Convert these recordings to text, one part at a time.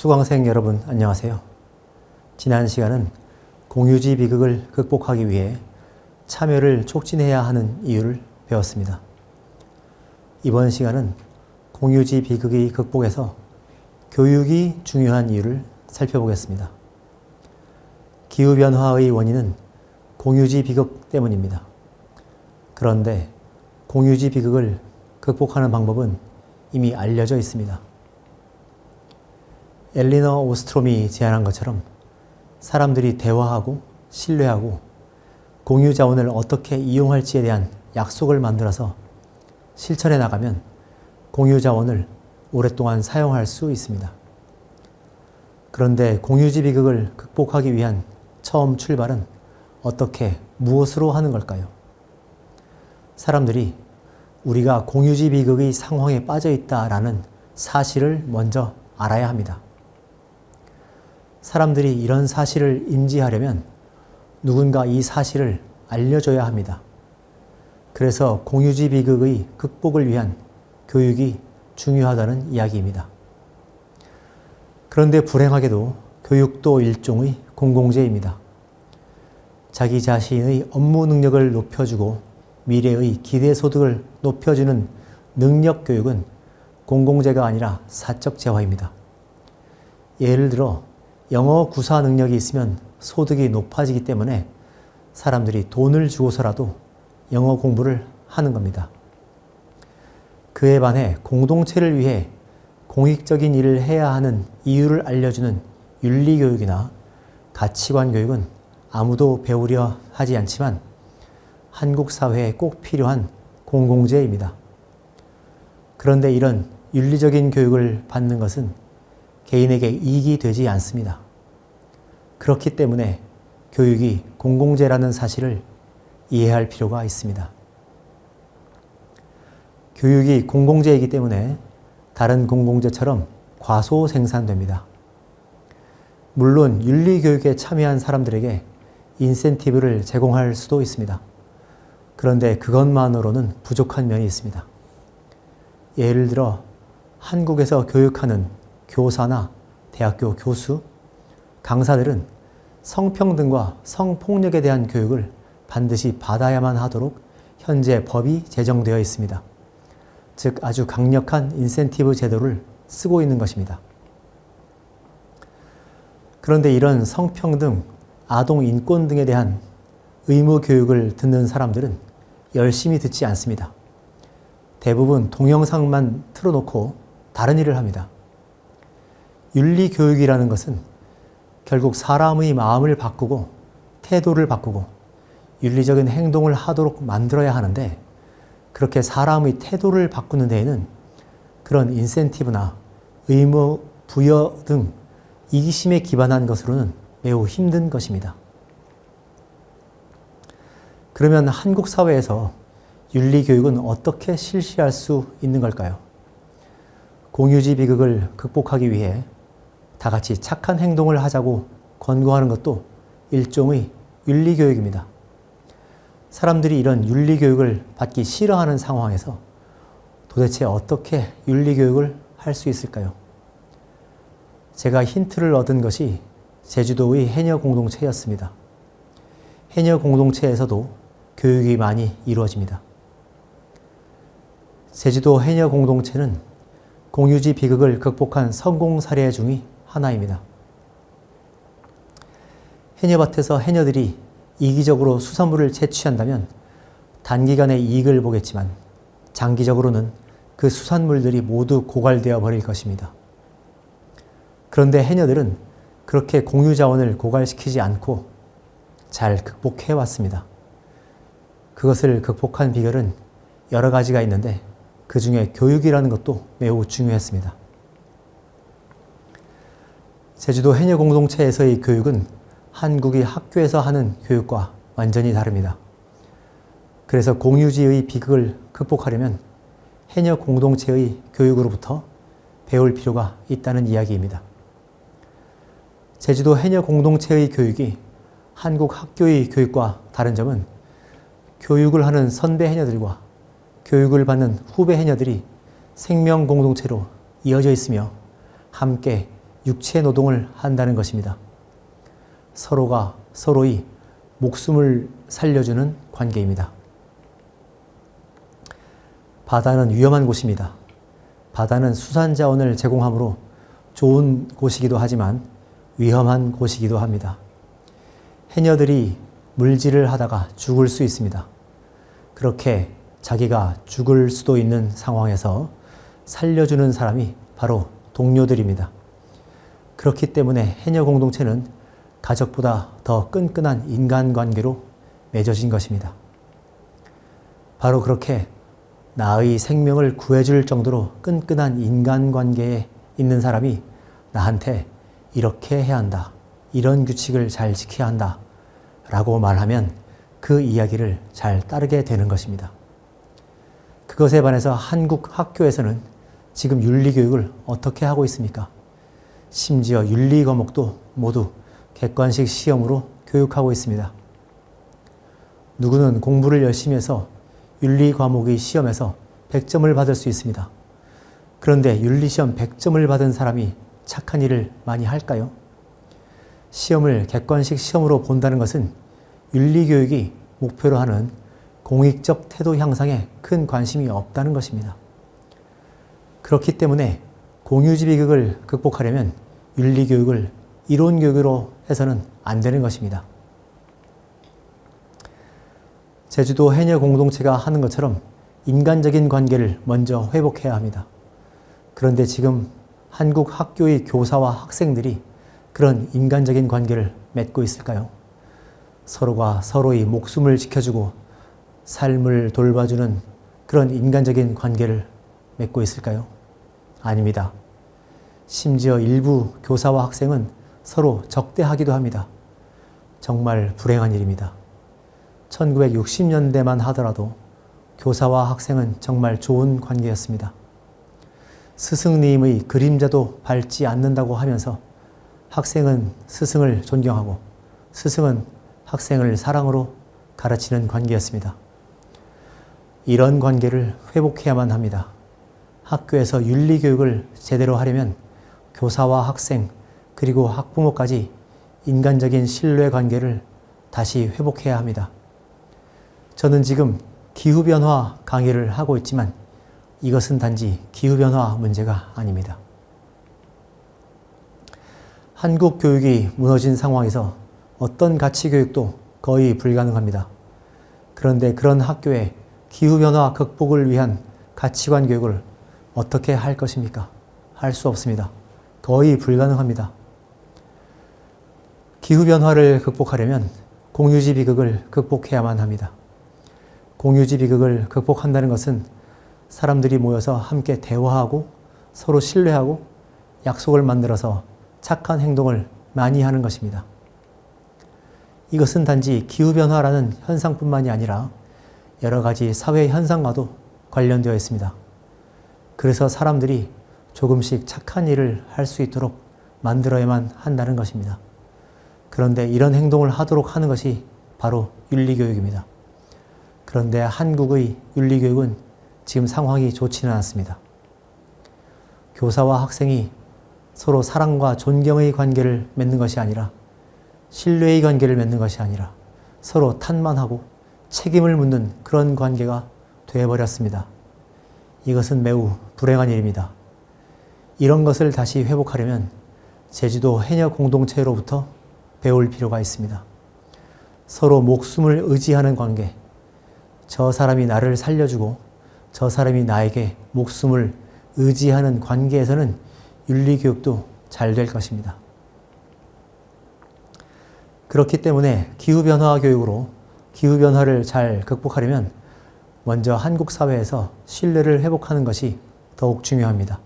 수강생 여러분 안녕하세요. 지난 시간은 공유지 비극을 극복하기 위해 참여를 촉진해야 하는 이유를 배웠습니다. 이번 시간은 공유지 비극의 극복에서 교육이 중요한 이유를 살펴보겠습니다. 기후변화의 원인은 공유지 비극 때문입니다. 그런데 공유지 비극을 극복하는 방법은 이미 알려져 있습니다. 엘리너 오스트롬이 제안한 것처럼 사람들이 대화하고 신뢰하고 공유 자원을 어떻게 이용할지에 대한 약속을 만들어서 실천해 나가면 공유 자원을 오랫동안 사용할 수 있습니다. 그런데 공유지 비극을 극복하기 위한 처음 출발은 어떻게, 무엇으로 하는 걸까요? 사람들이 우리가 공유지 비극의 상황에 빠져 있다라는 사실을 먼저 알아야 합니다. 사람들이 이런 사실을 인지하려면 누군가 이 사실을 알려줘야 합니다. 그래서 공유지 비극의 극복을 위한 교육이 중요하다는 이야기입니다. 그런데 불행하게도 교육도 일종의 공공재입니다. 자기 자신의 업무 능력을 높여주고 미래의 기대소득을 높여주는 능력교육은 공공재가 아니라 사적재화입니다. 예를 들어 영어 구사 능력이 있으면 소득이 높아지기 때문에 사람들이 돈을 주고서라도 영어 공부를 하는 겁니다. 그에 반해 공동체를 위해 공익적인 일을 해야 하는 이유를 알려주는 윤리교육이나 가치관 교육은 아무도 배우려 하지 않지만 한국 사회에 꼭 필요한 공공재입니다. 그런데 이런 윤리적인 교육을 받는 것은 개인에게 이익이 되지 않습니다. 그렇기 때문에 교육이 공공재라는 사실을 이해할 필요가 있습니다. 교육이 공공재이기 때문에 다른 공공재처럼 과소 생산됩니다. 물론 윤리교육에 참여한 사람들에게 인센티브를 제공할 수도 있습니다. 그런데 그것만으로는 부족한 면이 있습니다. 예를 들어 한국에서 교육하는 교사나 대학교 교수, 강사들은 성평등과 성폭력에 대한 교육을 반드시 받아야만 하도록 현재 법이 제정되어 있습니다. 즉 아주 강력한 인센티브 제도를 쓰고 있는 것입니다. 그런데 이런 성평등, 아동 인권 등에 대한 의무 교육을 듣는 사람들은 열심히 듣지 않습니다. 대부분 동영상만 틀어놓고 다른 일을 합니다. 윤리교육이라는 것은 결국 사람의 마음을 바꾸고 태도를 바꾸고 윤리적인 행동을 하도록 만들어야 하는데, 그렇게 사람의 태도를 바꾸는 데에는 그런 인센티브나 의무 부여 등 이기심에 기반한 것으로는 매우 힘든 것입니다. 그러면 한국 사회에서 윤리교육은 어떻게 실시할 수 있는 걸까요? 공유지 비극을 극복하기 위해 다 같이 착한 행동을 하자고 권고하는 것도 일종의 윤리교육입니다. 사람들이 이런 윤리교육을 받기 싫어하는 상황에서 도대체 어떻게 윤리교육을 할 수 있을까요? 제가 힌트를 얻은 것이 제주도의 해녀 공동체였습니다. 해녀 공동체에서도 교육이 많이 이루어집니다. 제주도 해녀 공동체는 공유지 비극을 극복한 성공 사례 중의 하나입니다. 해녀밭에서 해녀들이 이기적으로 수산물을 채취한다면 단기간에 이익을 보겠지만 장기적으로는 그 수산물들이 모두 고갈되어 버릴 것입니다. 그런데 해녀들은 그렇게 공유 자원을 고갈시키지 않고 잘 극복해 왔습니다. 그것을 극복한 비결은 여러 가지가 있는데 그 중에 교육이라는 것도 매우 중요했습니다. 제주도 해녀 공동체에서의 교육은 한국이 학교에서 하는 교육과 완전히 다릅니다. 그래서 공유지의 비극을 극복하려면 해녀 공동체의 교육으로부터 배울 필요가 있다는 이야기입니다. 제주도 해녀 공동체의 교육이 한국 학교의 교육과 다른 점은 교육을 하는 선배 해녀들과 교육을 받는 후배 해녀들이 생명 공동체로 이어져 있으며 함께 육체 노동을 한다는 것입니다. 서로가 서로의 목숨을 살려주는 관계입니다. 바다는 위험한 곳입니다. 바다는 수산자원을 제공하므로 좋은 곳이기도 하지만 위험한 곳이기도 합니다. 해녀들이 물질을 하다가 죽을 수 있습니다. 그렇게 자기가 죽을 수도 있는 상황에서 살려주는 사람이 바로 동료들입니다. 그렇기 때문에 해녀 공동체는 가족보다 더 끈끈한 인간관계로 맺어진 것입니다. 바로 그렇게 나의 생명을 구해줄 정도로 끈끈한 인간관계에 있는 사람이 나한테 이렇게 해야 한다, 이런 규칙을 잘 지켜야 한다 라고 말하면 그 이야기를 잘 따르게 되는 것입니다. 그것에 반해서 한국 학교에서는 지금 윤리교육을 어떻게 하고 있습니까? 심지어 윤리 과목도 모두 객관식 시험으로 교육하고 있습니다. 누구는 공부를 열심히 해서 윤리 과목의 시험에서 100점을 받을 수 있습니다. 그런데 윤리시험 100점을 받은 사람이 착한 일을 많이 할까요? 시험을 객관식 시험으로 본다는 것은 윤리교육이 목표로 하는 공익적 태도 향상에 큰 관심이 없다는 것입니다. 그렇기 때문에 공유지 비극을 극복하려면 윤리교육을 이론교육으로 해서는 안 되는 것입니다. 제주도 해녀 공동체가 하는 것처럼 인간적인 관계를 먼저 회복해야 합니다. 그런데 지금 한국 학교의 교사와 학생들이 그런 인간적인 관계를 맺고 있을까요? 서로가 서로의 목숨을 지켜주고 삶을 돌봐주는 그런 인간적인 관계를 맺고 있을까요? 아닙니다. 심지어 일부 교사와 학생은 서로 적대하기도 합니다. 정말 불행한 일입니다. 1960년대만 하더라도 교사와 학생은 정말 좋은 관계였습니다. 스승님의 그림자도 밟지 않는다고 하면서 학생은 스승을 존경하고 스승은 학생을 사랑으로 가르치는 관계였습니다. 이런 관계를 회복해야만 합니다. 학교에서 윤리교육을 제대로 하려면 교사와 학생 그리고 학부모까지 인간적인 신뢰 관계를 다시 회복해야 합니다. 저는 지금 기후변화 강의를 하고 있지만 이것은 단지 기후변화 문제가 아닙니다. 한국 교육이 무너진 상황에서 어떤 가치 교육도 거의 불가능합니다. 그런데 그런 학교에 기후변화 극복을 위한 가치관 교육을 어떻게 할 것입니까? 할 수 없습니다. 거의 불가능합니다. 기후변화를 극복하려면 공유지 비극을 극복해야만 합니다. 공유지 비극을 극복한다는 것은 사람들이 모여서 함께 대화하고 서로 신뢰하고 약속을 만들어서 착한 행동을 많이 하는 것입니다. 이것은 단지 기후변화라는 현상뿐만이 아니라 여러 가지 사회 현상과도 관련되어 있습니다. 그래서 사람들이 조금씩 착한 일을 할 수 있도록 만들어야만 한다는 것입니다. 그런데 이런 행동을 하도록 하는 것이 바로 윤리교육입니다. 그런데 한국의 윤리교육은 지금 상황이 좋지는 않습니다. 교사와 학생이 서로 사랑과 존경의 관계를 맺는 것이 아니라 신뢰의 관계를 맺는 것이 아니라 서로 탓만하고 책임을 묻는 그런 관계가 되어버렸습니다. 이것은 매우 불행한 일입니다. 이런 것을 다시 회복하려면 제주도 해녀 공동체로부터 배울 필요가 있습니다. 서로 목숨을 의지하는 관계, 저 사람이 나를 살려주고 저 사람이 나에게 목숨을 의지하는 관계에서는 윤리교육도 잘 될 것입니다. 그렇기 때문에 기후변화 교육으로 기후변화를 잘 극복하려면 먼저 한국 사회에서 신뢰를 회복하는 것이 더욱 중요합니다.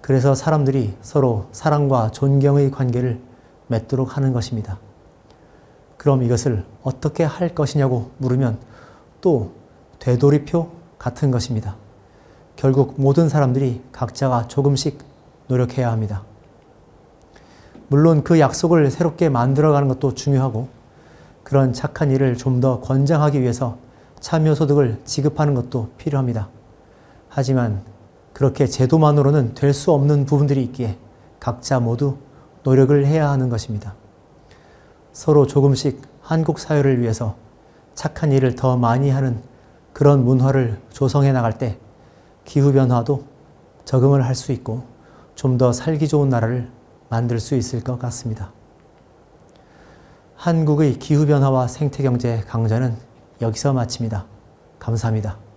그래서 사람들이 서로 사랑과 존경의 관계를 맺도록 하는 것입니다. 그럼 이것을 어떻게 할 것이냐고 물으면 또 되돌이표 같은 것입니다. 결국 모든 사람들이 각자가 조금씩 노력해야 합니다. 물론 그 약속을 새롭게 만들어가는 것도 중요하고 그런 착한 일을 좀 더 권장하기 위해서 참여소득을 지급하는 것도 필요합니다. 하지만 그렇게 제도만으로는 될 수 없는 부분들이 있기에 각자 모두 노력을 해야 하는 것입니다. 서로 조금씩 한국 사회를 위해서 착한 일을 더 많이 하는 그런 문화를 조성해 나갈 때 기후변화도 적응을 할 수 있고 좀 더 살기 좋은 나라를 만들 수 있을 것 같습니다. 한국의 기후변화와 생태경제 강좌는 여기서 마칩니다. 감사합니다.